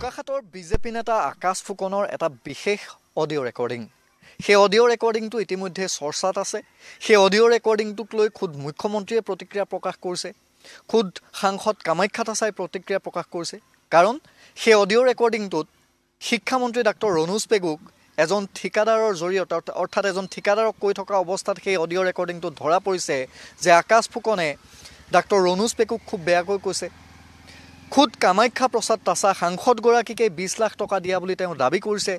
বোকাখাতৰ বিজেপি নেতা আকাশ ফুকনৰ এটা বিশেষ অডিঅ' ৰেকৰ্ডিং সেই অডিঅ' ৰেকৰ্ডিংটো ইতিমধ্যে চৰ্চাত আছে সেই অডিঅ' ৰেকৰ্ডিংটোক লৈ খুদ মুখ্যমন্ত্ৰীয়ে প্ৰতিক্ৰিয়া প্ৰকাশ কৰিছে খুদ সাংসদ কামাখ্যা তাছাই প্ৰতিক্ৰিয়া প্ৰকাশ কৰিছে কাৰণ সেই অডিঅ' ৰেকৰ্ডিংটোত শিক্ষামন্ত্ৰী ডাক্তৰ ৰণোজ পেগুক এজন ঠিকাদাৰৰ জৰিয়তে অৰ্থাৎ এজন ঠিকাদাৰক কৈ থকা অৱস্থাত সেই অডিঅ' ৰেকৰ্ডিংটোত ধৰা পৰিছে যে আকাশ ফুকনে ডাক্তৰ ৰণোজ পেগুক খুব বেয়াকৈ কৈছে খুদ কামাখ্যা প্ৰসাদ তাছা সাংসদগৰাকীকে 20 লাখ টকা দিয়া বুলি তেওঁ দাবী কৰিছে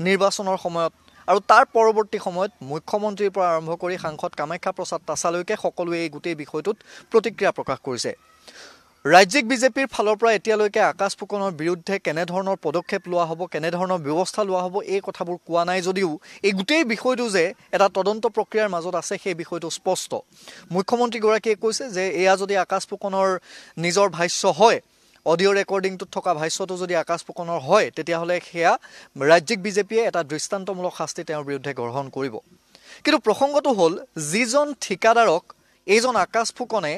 নিৰ্বাচনৰ সময়ত আৰু তাৰ পৰৱৰ্তী সময়ত মুখ্যমন্ত্ৰীৰ পৰা আৰম্ভ কৰি সাংসদ কামাখ্যা প্ৰসাদ তাছালৈকে সকলোৱে এই গোটেই বিষয়টোত প্ৰতিক্ৰিয়া প্ৰকাশ কৰিছে ৰাজ্যিক বিজেপিৰ ফালৰ পৰা এতিয়ালৈকে আকাশ ফুকনৰ বিৰুদ্ধে কেনে ধৰণৰ পদক্ষেপ লোৱা হ'ব কেনে ধৰণৰ ব্যৱস্থা লোৱা হ'ব এই কথাবোৰ কোৱা নাই যদিও এই গোটেই বিষয়টো যে এটা তদন্ত প্ৰক্ৰিয়াৰ মাজত আছে সেই বিষয়টো স্পষ্ট মুখ্যমন্ত্ৰীগৰাকীয়ে কৈছে যে এয়া যদি আকাশ ফুকনৰ নিজৰ ভাষ্য হয় অডিঅ' ৰেকৰ্ডিংটোত থকা ভাষ্যটো যদি আকাশ ফুকনৰ হয় তেতিয়াহ'লে সেয়া ৰাজ্যিক বিজেপিয়ে এটা দৃষ্টান্তমূলক শাস্তি তেওঁৰ বিৰুদ্ধে গ্ৰহণ কৰিব কিন্তু প্ৰসংগটো হ'ল যিজন ঠিকাদাৰক এইজন আকাশ ফুকনে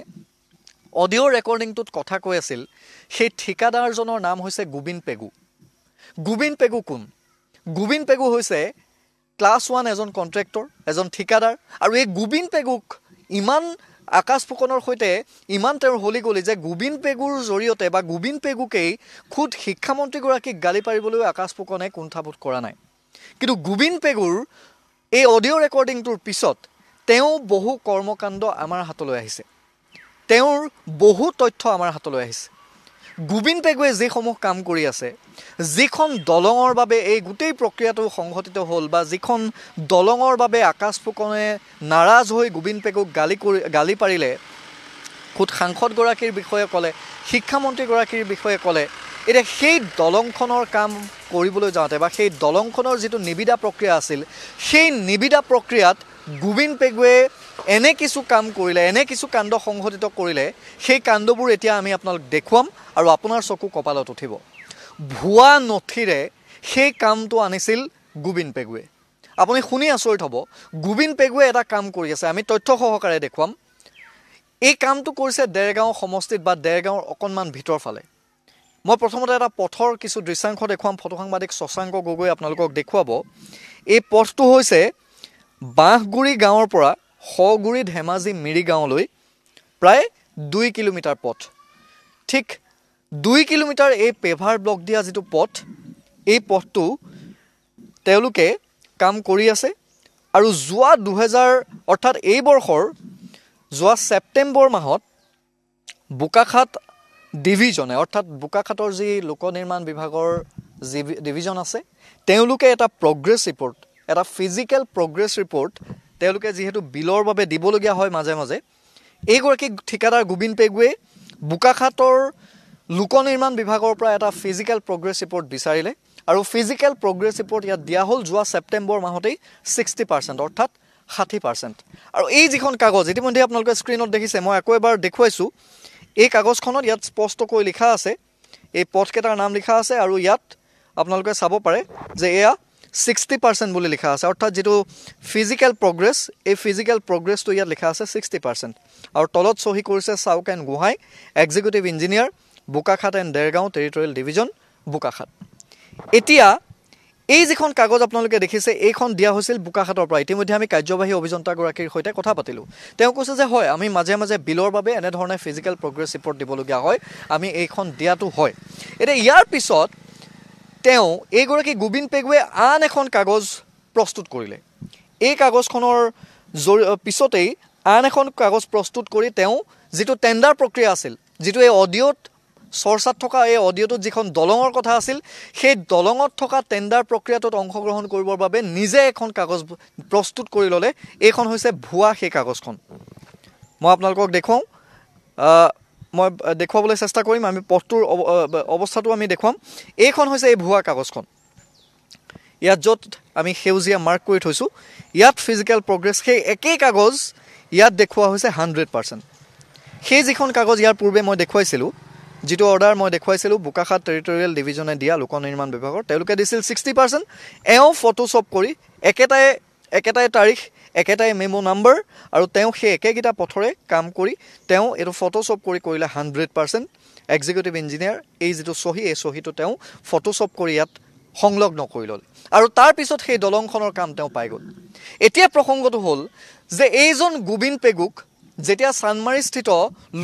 অডিঅ' ৰেকৰ্ডিংটোত কথা কৈ আছিল সেই ঠিকাদাৰজনৰ নাম হৈছে গোবিন পেগু কোন গোবিন পেগু হৈছে ক্লাছ 1 এজন কন্ট্ৰেক্টৰ এজন ঠিকাদাৰ আৰু এই গোবিন পেগুক ইমান আকাশ ফুকনৰ সৈতে ইমান তেওঁৰ হলি গলি যে গোবিন পেগুৰ জৰিয়তে বা গোবিন পেগুকেই খুদ শিক্ষামন্ত্ৰীগৰাকীক গালি পাৰিবলৈ আকাশ ফুকনে কুণ্ঠাবোধ কৰা নাই কিন্তু গোবিন পেগুৰ এই অডিঅ' ৰেকৰ্ডিংটোৰ পিছত তেওঁ বহু কৰ্মকাণ্ড আমাৰ হাতলৈ আহিছে তেওঁৰ বহু তথ্য আমাৰ হাতলৈ আহিছে গোবিন পেগুৱে যিসমূহ কাম কৰি আছে যিখন দলঙৰ বাবে এই গোটেই প্ৰক্ৰিয়াটো সংঘটিত হ'ল বা যিখন দলঙৰ বাবে আকাশ ফুকনে নাৰাজ হৈ গোবিন পেগুক গালি পাৰিলে খুদ সাংসদগৰাকীৰ বিষয়ে ক'লে শিক্ষামন্ত্ৰীগৰাকীৰ বিষয়ে ক'লে এতিয়া সেই দলংখনৰ কাম কৰিবলৈ যাওঁতে বা সেই দলংখনৰ যিটো নিবিদা প্ৰক্ৰিয়া আছিল সেই নিবিদা প্ৰক্ৰিয়াত গোবিন পেগুৱে এনে কিছু কাম কৰিলে এনে কিছু কাণ্ড সংঘটিত কৰিলে সেই কাণ্ডবোৰ এতিয়া আমি আপোনালোক দেখুৱাম আৰু আপোনাৰ চকু কপালত উঠিব ভুৱা নথিৰে সেই কামটো আনিছিল গোবিন পেগুৱে আপুনি শুনি আচৰিত হ'ব গোবিন পেগুৱে এটা কাম কৰি আছে আমি তথ্য সহকাৰে দেখুৱাম এই কামটো কৰিছে দেৰগাঁও সমষ্টিত বা দেৰগাঁৱৰ অকণমান ভিতৰ ফালে মই প্ৰথমতে এটা পথৰ কিছু দৃশ্যাংশ দেখুৱাম ফটো সাংবাদিক শশাংক গগৈ আপোনালোকক দেখুৱাব এই পথটো হৈছে বাঁহগুৰি গাঁৱৰ পৰা হগুৰি ধেমাজি মিৰি গাঁৱলৈ প্ৰায় 2 কিলোমিটাৰ পথ ঠিক 2 কিলোমিটাৰ এই পেভাৰ ব্লক দিয়া যিটো পথ এই পথটো তেওঁলোকে কাম কৰি আছে আৰু যোৱা 2000 অৰ্থাৎ এই বৰ্ষৰ যোৱা ছেপ্টেম্বৰ মাহত বোকাখাত ডিভিজনে অৰ্থাৎ বোকাখাতৰ যি লোক নিৰ্মাণ বিভাগৰ যি ডিভিজন আছে তেওঁলোকে এটা প্ৰগ্ৰেছ ৰিপৰ্ট এটা ফিজিক্যাল প্ৰগ্ৰেছ ৰিপৰ্ট তেওঁলোকে যিহেতু বিলৰ বাবে দিবলগীয়া হয় মাজে মাজে এইগৰাকী ঠিকাদাৰ গোবিন পেগুৱে বোকাখাতৰ লোক নিৰ্মাণ বিভাগৰ পৰা এটা ফিজিক্যাল প্ৰগ্ৰেছ ৰিপৰ্ট বিচাৰিলে আৰু ফিজিক্যাল প্ৰগ্ৰেছ ৰিপৰ্ট ইয়াত দিয়া হ'ল যোৱা ছেপ্টেম্বৰ মাহতেই 60% অৰ্থাৎ 60% আৰু এই যিখন কাগজ ইতিমধ্যে আপোনালোকে স্ক্ৰীনত দেখিছে মই আকৌ এবাৰ দেখুৱাইছোঁ এই কাগজখনত ইয়াত স্পষ্টকৈ লিখা আছে এই পথকেইটাৰ নাম লিখা আছে আৰু ইয়াত আপোনালোকে চাব পাৰে যে এয়া 60% বুলি লিখা আছে অৰ্থাৎ যেটো ফিজিক্যাল প্ৰগ্ৰেছ এই ফিজিক্যাল প্ৰগ্ৰেছটো ইয়াত লিখা আছে 60% আৰু তলত সহি কৰিছে Saukhen Guhai executive engineer Bokakhat and Dergaon territorial division Bokakhat এতিয়া এই যিখন কাগজ আপোনালোকে দেখিছে এইখন দিয়া হৈছিল বোকাখাতৰ পৰা ইতিমধ্যে আমি কাৰ্যবাহী অভিযন্তাগৰাকীৰ সৈতে কথা পাতিলোঁ তেওঁ কৈছে যে হয় আমি মাজে মাজে বিলৰ বাবে এনে ধৰণে ফিজিক্যাল প্ৰগ্ৰেছ ৰিপৰ্ট দিবলগীয়া হয় আমি এইখন দিয়াটো হয় এতিয়া ইয়াৰ পিছত তেওঁ এইগৰাকী গোবিন পেগুৱে আন এখন কাগজ প্ৰস্তুত কৰিলে এই কাগজখনৰ পিছতেই আন এখন কাগজ প্ৰস্তুত কৰি তেওঁ যিটো টেণ্ডাৰ প্ৰক্ৰিয়া আছিল যিটো এই অডিঅ'ত চৰ্চাত থকা এই অডিঅ'টোত যিখন দলঙৰ কথা আছিল সেই দলঙত থকা টেণ্ডাৰ প্ৰক্ৰিয়াটোত অংশগ্ৰহণ কৰিবৰ বাবে নিজে এখন কাগজ প্ৰস্তুত কৰি ল'লে এইখন হৈছে ভুৱা সেই কাগজখন মই আপোনালোকক দেখুৱাওঁ মই দেখুৱাবলৈ চেষ্টা কৰিম আমি পথটোৰ অৱস্থাটো আমি দেখুৱাম এইখন হৈছে এই ভুৱা কাগজখন ইয়াত য'ত আমি সেউজীয়া মাৰ্ক কৰি থৈছোঁ ইয়াত ফিজিক্যাল প্ৰগ্ৰেছ সেই একেই কাগজ ইয়াত দেখুওৱা হৈছে 100% সেই যিখন কাগজ ইয়াৰ পূৰ্বে মই দেখুৱাইছিলোঁ যিটো অৰ্ডাৰ মই দেখুৱাইছিলোঁ বোকাখাত টেৰিটৰিয়েল ডিভিজনে দিয়া লোক নিৰ্মাণ বিভাগৰ তেওঁলোকে দিছিল 60% এওঁ ফটোশ্বপ কৰি একেটাই তাৰিখ একেটাই মেমো নাম্বাৰ আৰু তেওঁ সেই একেগিটা পথৰে কাম কৰি তেওঁ এইটো ফটোশ্বপ কৰি কৰিলে 100% এক্সিকিউটিভ ইঞ্জিনিয়াৰ এই যিটো চহী এই চহীটো তেওঁ ফটোশ্বপ কৰি ইয়াত সংলগ্ন কৰি ল'লে আৰু তাৰ পিছত সেই দলংখনৰ কাম তেওঁ পাই গ'ল এতিয়া প্ৰসংগটো হ'ল যে এইজন গোবিন পেগুক যেতিয়া চানমাৰীস্থিত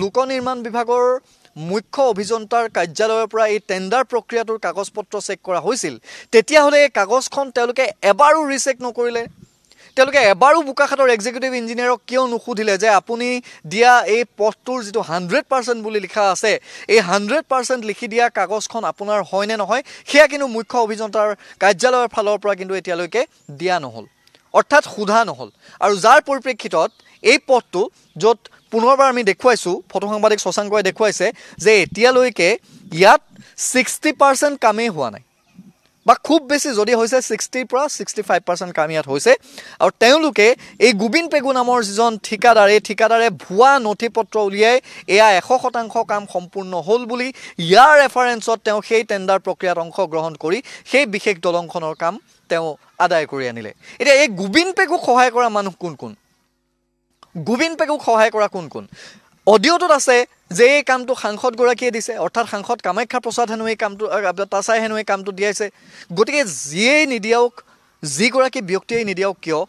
লোক নিৰ্মাণ বিভাগৰ মুখ্য অভিযন্তাৰ কাৰ্যালয়ৰ পৰা এই টেণ্ডাৰ প্ৰক্ৰিয়াটোৰ কাগজ পত্ৰ চেক কৰা হৈছিল তেতিয়াহ'লে এই কাগজখন তেওঁলোকে এবাৰো ৰিচেক নকৰিলে তেওঁলোকে এবাৰো বোকাখাটৰ এক্সিকিউটিভ ইঞ্জিনিয়াৰক কিয় নুসুধিলে যে আপুনি দিয়া এই পথটোৰ যিটো 100% বুলি লিখা আছে এই 100% লিখি দিয়া কাগজখন আপোনাৰ হয়নে নহয় সেয়া কিন্তু মুখ্য অভিযন্তাৰ কাৰ্যালয়ৰ ফালৰ পৰা কিন্তু এতিয়ালৈকে দিয়া নহ'ল অৰ্থাৎ সোধা নহ'ল আৰু যাৰ পৰিপ্ৰেক্ষিতত এই পথটো য'ত পুনৰবাৰ আমি দেখুৱাইছোঁ ফটো সাংবাদিক শশাংকই দেখুৱাইছে যে এতিয়ালৈকে ইয়াত 60% কামেই হোৱা নাই বা খুব বেছি যদি হৈছে 60 পৰা 65% কাম ইয়াত হৈছে আৰু তেওঁলোকে এই গোবিন পেগু নামৰ যিজন ঠিকাদাৰ এই ঠিকাদাৰে ভুৱা নথি পত্ৰ উলিয়াই এয়া 100% কাম সম্পূৰ্ণ হ'ল বুলি ইয়াৰ ৰেফাৰেন্সত তেওঁ সেই টেণ্ডাৰ প্ৰক্ৰিয়াত অংশগ্ৰহণ কৰি সেই বিশেষ দলংখনৰ কাম তেওঁ আদায় কৰি আনিলে এতিয়া এই গোবিন পেগুক সহায় কৰা মানুহ কোন কোন গোবিন পেগুক সহায় কৰা কোন কোন অডিঅ'টোত আছে যে এই কামটো সাংসদগৰাকীয়ে দিছে অৰ্থাৎ সাংসদ কামাখ্যা প্ৰসাদ হেনো এই কামটো তাচাই হেনো এই কামটো দিয়াইছে গতিকে যিয়েই নিদিয়াওক যিগৰাকী ব্যক্তিয়েই নিদিয়াওক কিয়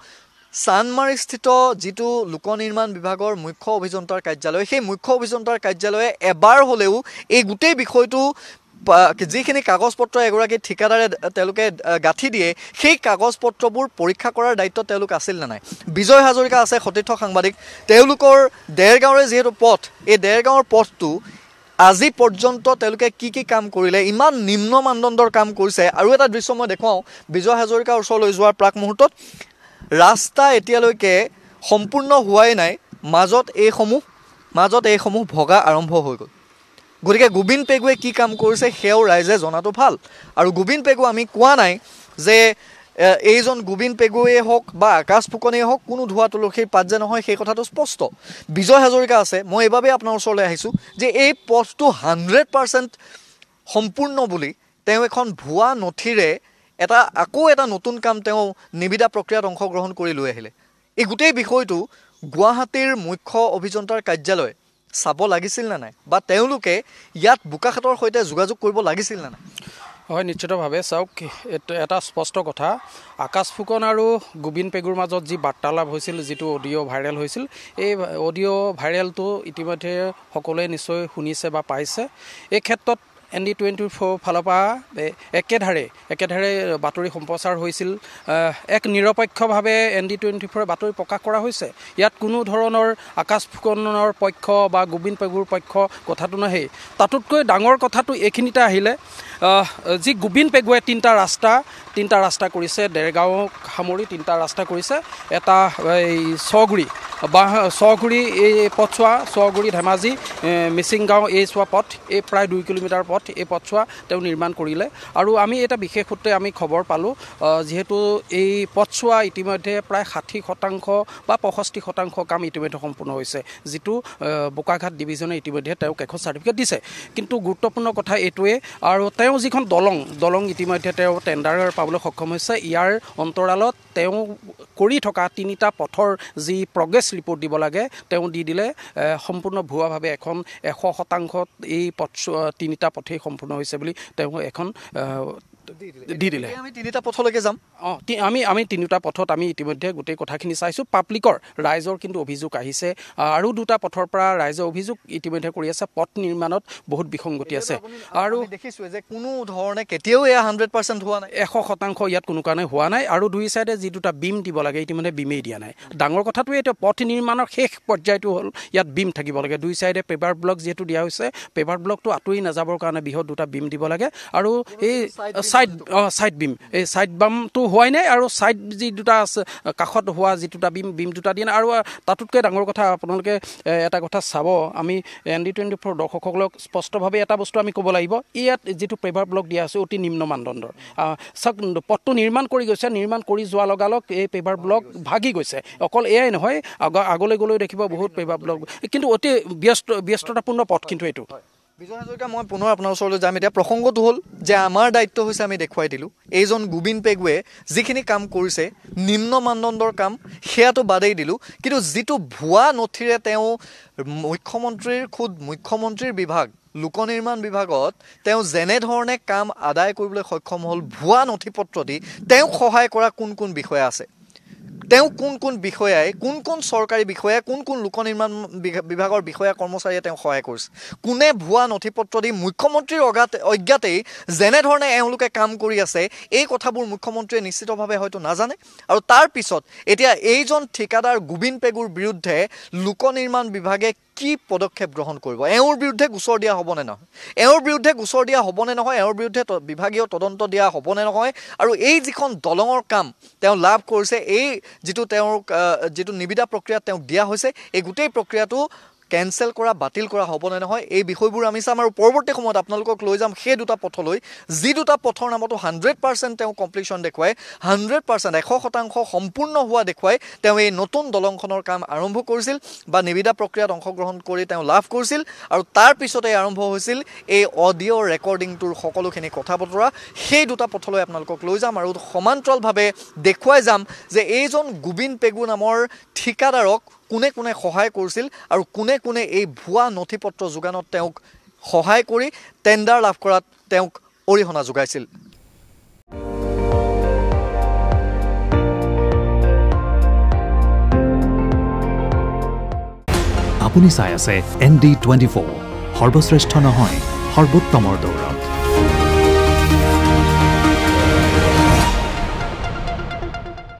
চানমাৰীস্থিত যিটো লোক নিৰ্মাণ বিভাগৰ মুখ্য অভিযন্তাৰ কাৰ্যালয় সেই মুখ্য অভিযন্তাৰ কাৰ্যালয়ে এবাৰ হ'লেও এই গোটেই বিষয়টো যিখিনি কাগজ পত্ৰ এগৰাকী ঠিকাদাৰে তেওঁলোকে গাঁঠি দিয়ে সেই কাগজ পত্ৰবোৰ পৰীক্ষা কৰাৰ দায়িত্ব তেওঁলোক আছিল নে নাই বিজয় হাজৰিকা আছে সতীৰ্থ সাংবাদিক তেওঁলোকৰ দেৰগাঁৱৰে যিহেতু পথ এই দেৰগাঁৱৰ পথটো আজি পৰ্যন্ত তেওঁলোকে কি কাম কৰিলে ইমান নিম্ন মানদণ্ডৰ কাম কৰিছে আৰু এটা দৃশ্য মই দেখুৱাওঁ বিজয় হাজৰিকাৰ ওচৰলৈ যোৱাৰ প্ৰাক মুহূৰ্তত ৰাস্তা এতিয়ালৈকে সম্পূৰ্ণ হোৱাই নাই মাজত এইসমূহ ভগা আৰম্ভ হৈ গ'ল গতিকে গোবিন পেগুৱে কি কাম কৰিছে সেয়াও ৰাইজে জনাটো ভাল আৰু গোবিন পেগু আমি কোৱা নাই যে এইজন গোবিন পেগুৱেই হওক বা আকাশ ফুকনেই হওক কোনো ধোৱা তুলসীৰ পাত যে নহয় সেই কথাটো স্পষ্ট বিজয় হাজৰিকা আছে মই এইবাবেই আপোনাৰ ওচৰলৈ আহিছোঁ যে এই পথটো 100% সম্পূৰ্ণ বুলি তেওঁ এখন ভুৱা নথিৰে আকৌ এটা নতুন কাম তেওঁ নিবিদা প্ৰক্ৰিয়াত অংশগ্ৰহণ কৰি লৈ আহিলে এই গোটেই বিষয়টো গুৱাহাটীৰ মুখ্য অভিযন্তাৰ কাৰ্যালয় চাব লাগিছিল না নাই বা তেওঁলোকে ইয়াত বোকাখাটৰ সৈতে যোগাযোগ কৰিব লাগিছিল না নাই হয় নিশ্চিতভাৱে চাওক এটা স্পষ্ট কথা আকাশ ফুকন আৰু গোবিন পেগুৰ মাজত যি বাৰ্তালাপ হৈছিল যিটো অডিঅ' ভাইৰেল হৈছিল এই অডিঅ' ভাইৰেলটো ইতিমধ্যে সকলোৱে নিশ্চয় শুনিছে বা পাইছে এই ক্ষেত্ৰত ND24 ফালৰ পৰা একেধাৰে বাতৰি সম্প্ৰচাৰ হৈছিল এক নিৰপেক্ষভাৱে ND24 বাতৰি প্ৰকাশ কৰা হৈছে ইয়াত কোনো ধৰণৰ আকাশ ফুকনৰ পক্ষ বা গোবিন পেগুৰ পক্ষ কথাটো নাহে তাতোতকৈ ডাঙৰ কথাটো এইখিনিতে আহিলে যি গোবিন পেগুৱে তিনিটা ৰাস্তা কৰিছে দেৰগাঁৱক সামৰি তিনিটা ৰাস্তা কৰিছে এটা এই ছগুৰি এই পথছোৱা ছগুৰি ধেমাজি মিচিংগাঁও এই চোৱা পথ এই প্ৰায় 2 কিলোমিটাৰ পথ এই পথছোৱা তেওঁ নিৰ্মাণ কৰিলে আৰু আমি এটা বিশেষ সূত্ৰে আমি খবৰ পালোঁ যিহেতু এই পথছোৱা ইতিমধ্যে প্ৰায় 60% বা 65% কাম ইতিমধ্যে সম্পূৰ্ণ হৈছে যিটো বোকাঘাট ডিভিজনে ইতিমধ্যে তেওঁক এখন চাৰ্টিফিকেট দিছে কিন্তু গুৰুত্বপূৰ্ণ কথা এইটোৱে আৰু তেওঁ যিখন দলং ইতিমধ্যে তেওঁ টেণ্ডাৰ পাবলৈ সক্ষম হৈছে ইয়াৰ অন্তৰালত তেওঁ কৰি থকা 3টা পথৰ যি প্ৰগ্ৰেছ ৰিপৰ্ট দিব লাগে তেওঁ দি দিলে সম্পূৰ্ণ ভুৱাভাৱে এখন 100% এই পথ 3টা পথেই সম্পূৰ্ণ হৈছে বুলি তেওঁ এখন দি দিলে আমি 3টা পথলৈকে যাম আমি 3টা পথত আমি ইতিমধ্যে গোটেই কথাখিনি চাইছোঁ পাব্লিকৰ ৰাইজৰ কিন্তু অভিযোগ আহিছে আৰু 2টা পথৰ পৰা ৰাইজে অভিযোগ ইতিমধ্যে কৰি আছে পথ নিৰ্মাণত বহুত বিসংগতি আছে আৰু দেখিছোঁ যে কোনো ধৰণে কেতিয়াও এয়া 100% হোৱা নাই 100% ইয়াত কোনো কাৰণে হোৱা নাই আৰু দুই চাইডে যি 2টা বিম দিব লাগে ইতিমধ্যে বিমেই দিয়া নাই ডাঙৰ কথাটো এইটো পথ নিৰ্মাণৰ শেষ পৰ্যায়টো হ'ল ইয়াত বিম থাকিব লাগে দুই চাইডে পেপাৰ ব্লক যিহেতু দিয়া হৈছে পেপাৰ ব্লকটো আঁতৰি নাযাবৰ কাৰণে বৃহৎ 2টা বিম দিব লাগে আৰু এই সাইড বিম এই সাইড বামটো হোৱাই নাই আৰু সাইড যি 2টা আছে কাষত হোৱা যি 2টা বিম 2টা দিয়ে আৰু তাতোতকৈ ডাঙৰ কথা আপোনালোকে এটা কথা চাব আমি ND24 দৰ্শকসকলক স্পষ্টভাৱে এটা বস্তু আমি ক'ব লাগিব ইয়াত যিটো পেপাৰ ব্লক দিয়া আছে অতি নিম্ন মানদণ্ডৰ পথটো নিৰ্মাণ কৰি যোৱা লগালগ এই পেপাৰ ব্লক ভাগি গৈছে অকল এয়াই নহয় আগলৈ গ'লেও দেখিব বহুত পেপাৰ ব্লক কিন্তু অতি ব্যস্ততাপূৰ্ণ পথ কিন্তু এইটো বিজয় হাজৰিকা মই পুনৰ আপোনাৰ ওচৰলৈ যাম এতিয়া প্ৰসংগটো হ'ল যে আমাৰ দায়িত্ব হৈছে আমি দেখুৱাই দিলোঁ এইজন গোবিন পেগুৱে যিখিনি কাম কৰিছে নিম্ন মানদণ্ডৰ কাম সেয়াটো বাদেই দিলোঁ কিন্তু যিটো ভুৱা নথিৰে তেওঁ মুখ্যমন্ত্ৰীৰ বিভাগ লোক নিৰ্মাণ বিভাগত তেওঁ যেনেধৰণে কাম আদায় কৰিবলৈ সক্ষম হ'ল ভুৱা নথিপত্ৰ দি তেওঁক সহায় কৰা কোন কোন বিষয়া আছে তেওঁ কোন কোন বিষয়াই কোন কোন চৰকাৰী বিষয়া কোন কোন লোক নিৰ্মাণ বিভাগৰ বিষয়া কৰ্মচাৰীয়ে তেওঁ সহায় কৰিছে কোনে ভুৱা নথিপত্ৰ দি মুখ্যমন্ত্ৰীৰ অজ্ঞাতেই যেনেধৰণে এওঁলোকে কাম কৰি আছে এই কথাবোৰ মুখ্যমন্ত্ৰীয়ে নিশ্চিতভাৱে হয়তো নাজানে আৰু তাৰ পিছত এতিয়া এইজন ঠিকাদাৰ গোবিন পেগুৰ বিৰুদ্ধে লোক নিৰ্মাণ বিভাগে কি পদক্ষেপ গ্ৰহণ কৰিব এওঁৰ বিৰুদ্ধে গোচৰ দিয়া হ'বনে নহয় এওঁৰ বিৰুদ্ধে গোচৰ দিয়া হ'বনে নহয় এওঁৰ বিৰুদ্ধে বিভাগীয় তদন্ত দিয়া হ'বনে নহয় আৰু এই যিখন দলঙৰ কাম তেওঁ লাভ কৰিছে এই যিটো তেওঁৰ যিটো নিবিদা প্ৰক্ৰিয়াত তেওঁক দিয়া হৈছে এই গোটেই প্ৰক্ৰিয়াটো কেনসেল কৰা বাতিল কৰা হ'বনে নহয় এই বিষয়বোৰ আমি চাম আৰু পৰৱৰ্তী সময়ত আপোনালোকক লৈ যাম সেই দুটা পথলৈ যি দুটা পথৰ নামতো 100% তেওঁ কমপ্লিটশ্যন দেখুৱাই 100% 100% সম্পূৰ্ণ হোৱা দেখুৱাই তেওঁ এই নতুন দলংখনৰ কাম আৰম্ভ কৰিছিল বা নিবিদা প্ৰক্ৰিয়াত অংশগ্ৰহণ কৰি তেওঁ লাভ কৰিছিল আৰু তাৰ পিছতে আৰম্ভ হৈছিল এই অডিঅ' ৰেকৰ্ডিংটোৰ সকলোখিনি কথা বতৰা সেই দুটা পথলৈ আপোনালোকক লৈ যাম আৰু সমান্তৰালভাৱে দেখুৱাই যাম যে এইজন গোবিন পেগু নামৰ ঠিকাদাৰক কোনে কোনে সহায় কৰিছিল আৰু কোনে কোনে এই ভুৱা নথিপত্ৰ যোগানত তেওঁক সহায় কৰি টেণ্ডাৰ লাভ কৰাত তেওঁক অৰিহণা যোগাইছিল আপুনি চাই আছে ND24 সৰ্বশ্ৰেষ্ঠ নহয় সৰ্বোত্তমৰ দৌৰত